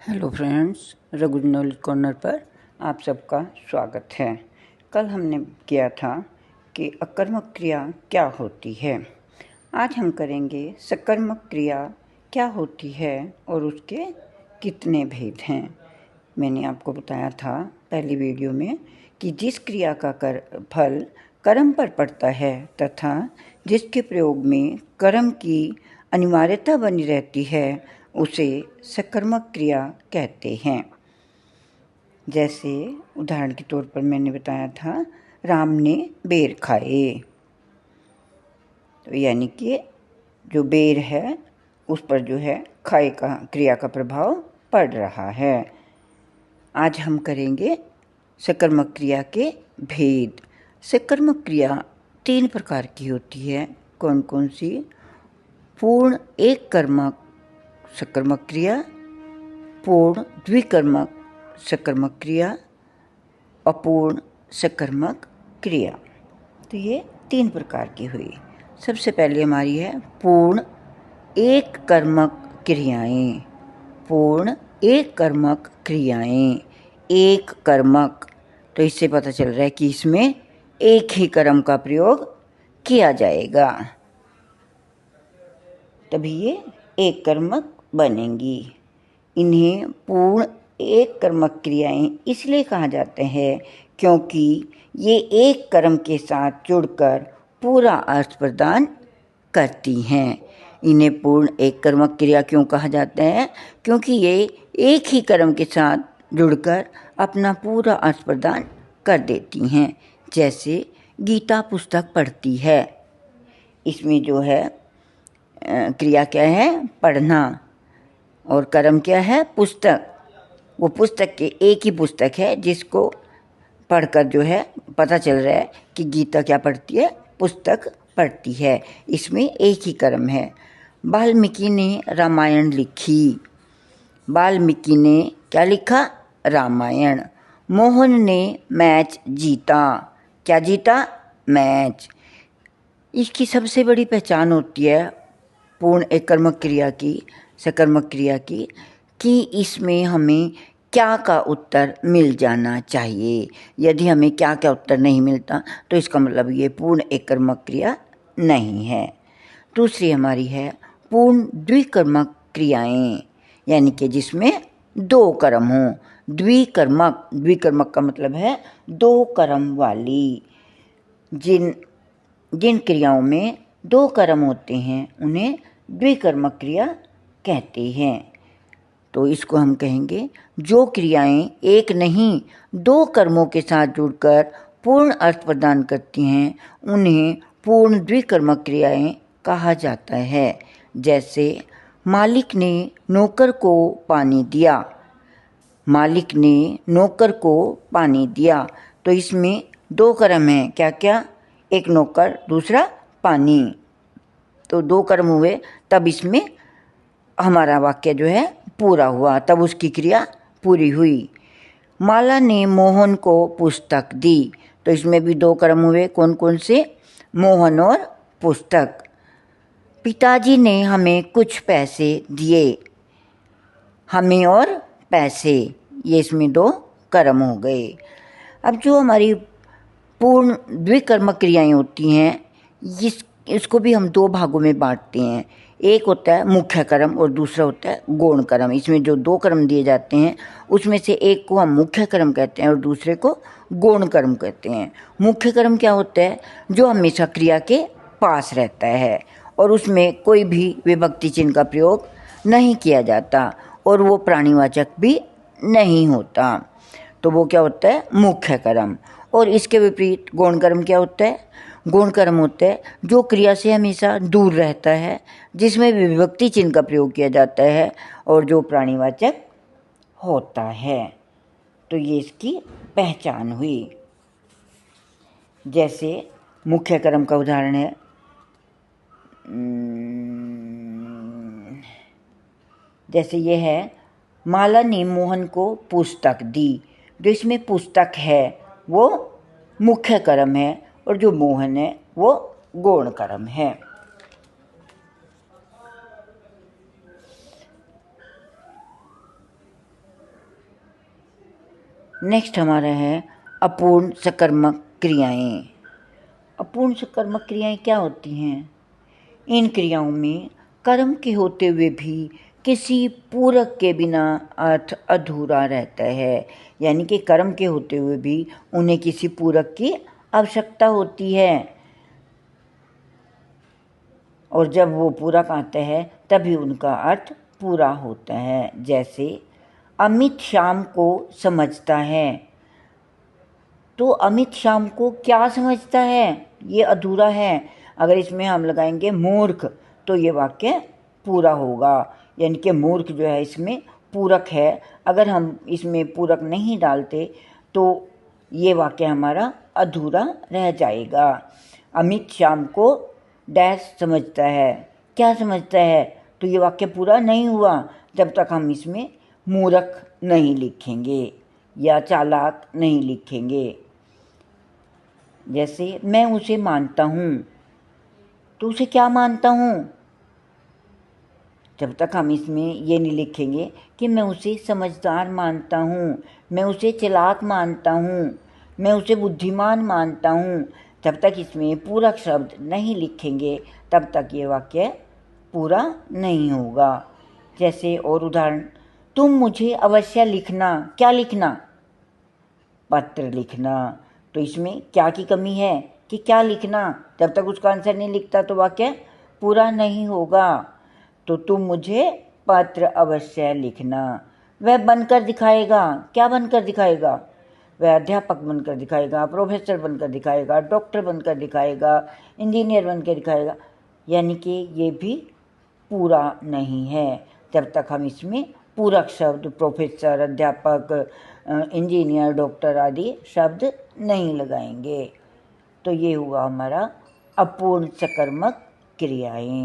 Hello friends, Raghu knowledge corner पर आप सबका स्वागत है। कल हमने किया था कि अकर्मक क्रिया क्या होती है। आज हम करेंगे सकर्मक क्रिया क्या होती है और उसके कितने भेद हैं। मैंने आपको बताया था पहली वीडियो में कि जिस क्रिया का फल कर्म पर पड़ता है तथा जिसके प्रयोग में कर्म की अनिवार्यता बनी रहती है उसे सकर्मक क्रिया कहते हैं। जैसे उदाहरण के तौर पर मैंने बताया था, राम ने बेर खाए, तो यानी कि जो बेर है उस पर जो है खाए का क्रिया का प्रभाव पड़ रहा है। आज हम करेंगे सकर्मक क्रिया के भेद। सकर्मक क्रिया 3 प्रकार की होती है। कौन कौन सी? पूर्ण एक कर्मक सकर्मक क्रिया, पूर्ण द्विकर्मक सकर्मक क्रिया, अपूर्ण सकर्मक क्रिया। तो ये 3 प्रकार की हुई। सबसे पहले हमारी है पूर्ण एक कर्मक क्रियाएं। पूर्ण एक कर्मक क्रियाएं, एक कर्मक, तो इससे पता चल रहा है कि इसमें एक ही कर्म का प्रयोग किया जाएगा, तभी ये एक कर्मक बनेंगी। इन्हें पूर्ण एक कर्मक क्रियाएं इसलिए कहा जाते हैं क्योंकि ये एक कर्म के साथ जुड़कर पूरा अर्थ प्रदान करती हैं। इन्हें पूर्ण एक कर्मक क्रिया क्यों कहा जाता है? क्योंकि ये एक ही कर्म के साथ जुड़कर अपना पूरा अर्थ प्रदान कर देती हैं। जैसे गीता पुस्तक पढ़ती है, इसमें जो है क्रिया क्या है? पढ़ना, और कर्म क्या है? पुस्तक। वो पुस्तक के एक ही पुस्तक है जिसको पढ़कर जो है पता चल रहा है कि गीता क्या पढ़ती है? पुस्तक पढ़ती है। इसमें एक ही कर्म है। वाल्मीकि ने रामायण लिखी। वाल्मीकि ने क्या लिखा? रामायण। मोहन ने मैच जीता। क्या जीता? मैच। इसकी सबसे बड़ी पहचान होती है पूर्ण एक कर्मक क्रिया की, सकर्मक क्रिया की, कि इसमें हमें क्या का उत्तर मिल जाना चाहिए। यदि हमें क्या का उत्तर नहीं मिलता तो इसका मतलब ये पूर्ण एक कर्मक क्रिया नहीं है। दूसरी हमारी है पूर्ण द्विकर्मक क्रियाएं, यानी कि जिसमें 2 कर्म हों। द्विकर्मक, द्विकर्मक का मतलब है 2 कर्म वाली। जिन क्रियाओं में 2 कर्म होते हैं उन्हें द्विकर्मक क्रिया कहते हैं। तो इसको हम कहेंगे जो क्रियाएं एक नहीं 2 कर्मों के साथ जुड़कर पूर्ण अर्थ प्रदान करती हैं उन्हें पूर्ण द्विकर्मक क्रियाएं कहा जाता है। जैसे मालिक ने नौकर को पानी दिया। मालिक ने नौकर को पानी दिया, तो इसमें 2 कर्म हैं। क्या क्या? एक नौकर, दूसरा पानी, तो 2 कर्म हुए, तब इसमें हमारा वाक्य जो है पूरा हुआ, तब उसकी क्रिया पूरी हुई। माला ने मोहन को पुस्तक दी, तो इसमें भी 2 कर्म हुए। कौन कौन से? मोहन और पुस्तक। पिताजी ने हमें कुछ पैसे दिए। हमें और पैसे, ये इसमें 2 कर्म हो गए। अब जो हमारी पूर्ण द्विकर्मक क्रियाएं होती हैं इसको भी हम 2 भागों में बांटते हैं। एक होता है मुख्य कर्म और दूसरा होता है गौण कर्म। इसमें जो 2 कर्म दिए जाते हैं उसमें से एक को हम मुख्य कर्म कहते हैं और दूसरे को गौण कर्म कहते हैं। मुख्य कर्म क्या होता है? जो हमेशा क्रिया के पास रहता है और उसमें कोई भी विभक्ति चिन्ह का प्रयोग नहीं किया जाता और वो प्राणीवाचक भी नहीं होता, तो वो क्या होता है? मुख्य कर्म। और इसके विपरीत गौण कर्म क्या होता है? गौण कर्म होता है जो क्रिया से हमेशा दूर रहता है, जिसमें विभक्ति चिन्ह का प्रयोग किया जाता है और जो प्राणीवाचक होता है। तो ये इसकी पहचान हुई। जैसे मुख्य कर्म का उदाहरण है, जैसे ये है माला ने मोहन को पुस्तक दी। जो इसमें पुस्तक है वो मुख्य कर्म है और जो मोहन है वो गौण कर्म है। नेक्स्ट हमारा है अपूर्ण सकर्मक क्रियाएं। अपूर्ण सकर्मक क्रियाएं क्या होती हैं? इन क्रियाओं में कर्म के होते हुए भी किसी पूरक के बिना अर्थ अधूरा रहता है, यानी कि कर्म के होते हुए भी उन्हें किसी पूरक की आवश्यकता होती है, और जब वो पूरक आता है तभी उनका अर्थ पूरा होता है। जैसे अमित शाम को समझता है, तो अमित शाम को क्या समझता है, ये अधूरा है। अगर इसमें हम लगाएंगे मूर्ख तो ये वाक्य पूरा होगा, यानी कि मूर्ख जो है इसमें पूरक है। अगर हम इसमें पूरक नहीं डालते तो ये वाक्य हमारा अधूरा रह जाएगा। अमित शाम को डैश समझता है, क्या समझता है, तो ये वाक्य पूरा नहीं हुआ जब तक हम इसमें मूर्ख नहीं लिखेंगे या चालाक नहीं लिखेंगे। जैसे मैं उसे मानता हूँ, तो उसे क्या मानता हूँ, जब तक हम इसमें ये नहीं लिखेंगे कि मैं उसे समझदार मानता हूँ, मैं उसे चालाक मानता हूँ, मैं उसे बुद्धिमान मानता हूँ, जब तक इसमें पूरक शब्द नहीं लिखेंगे तब तक ये वाक्य पूरा नहीं होगा। जैसे और उदाहरण, तुम मुझे अवश्य लिखना, क्या लिखना, पत्र लिखना। तो इसमें क्या की कमी है कि क्या लिखना, जब तक उसका आंसर नहीं लिखता तो वाक्य पूरा नहीं होगा। तो तुम मुझे पत्र अवश्य लिखना। वह बनकर दिखाएगा, क्या बनकर दिखाएगा, वह अध्यापक बनकर दिखाएगा, प्रोफेसर बनकर दिखाएगा, डॉक्टर बनकर दिखाएगा, इंजीनियर बनकर दिखाएगा, यानी कि ये भी पूरा नहीं है जब तक हम इसमें पूरक शब्द प्रोफेसर, अध्यापक, इंजीनियर, डॉक्टर आदि शब्द नहीं लगाएंगे। तो ये हुआ हमारा अपूर्ण सकर्मक क्रियाएं।